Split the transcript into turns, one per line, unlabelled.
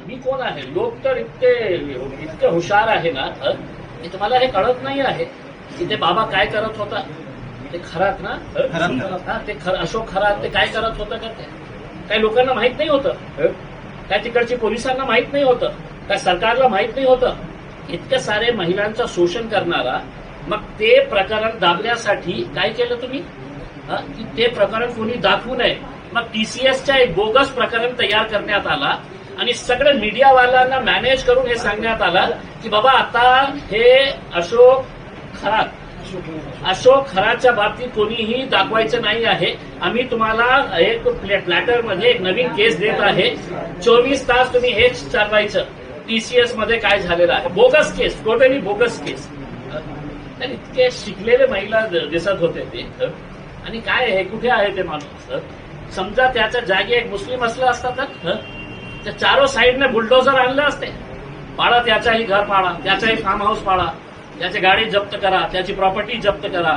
मी कोण आहे? लोक तर इतके हुशार आहे ना, की तुम्हाला हे कळत नाही आहे की ते बाबा काय करत होता. ते खरात ना, हा, ते अशोक खरात ते काय करत होतं का? ते काही लोकांना माहित नाही होतं, काय तिकडची पोलिसांना माहित नाही होतं, काय सरकारला माहित नाही होतं. इतक्या सारे महिलांचं शोषण करणारा, मग ते प्रकरण दाबण्यासाठी काय केलं तुम्ही? की ते प्रकरण कोणी दाखवू नये. मग टीसीएसच्या एक बोगस प्रकरण तयार करण्यात आला आणि सगळ्या मीडियावाल्यांना मॅनेज करून हे सांगण्यात आलं की बाबा आता हे अशोक खराच्या बाबतीत कोणीही दाखवायचं नाही आहे. आम्ही तुम्हाला एक प्लॅटरमध्ये एक नवीन केस देत आहे. 24 तास तुम्ही हेच चालवायचं. टीसीएस मध्ये काय झालेलं आहे, बोगस केस, टोटली बोगस केस. इतके शिकलेले महिला दिसत होते ते. आणि काय आहे, कुठे आहे ते माणूस? समजा त्याच्या जागी एक मुस्लिम असला असता तर त्या चारो साईडने बुलडोजर आणलं असते. पाडा त्याचाही घर पाडा, त्याचाही फार्म हाऊस पाडा, त्याची गाडी जप्त करा, त्याची प्रॉपर्टी जप्त करा.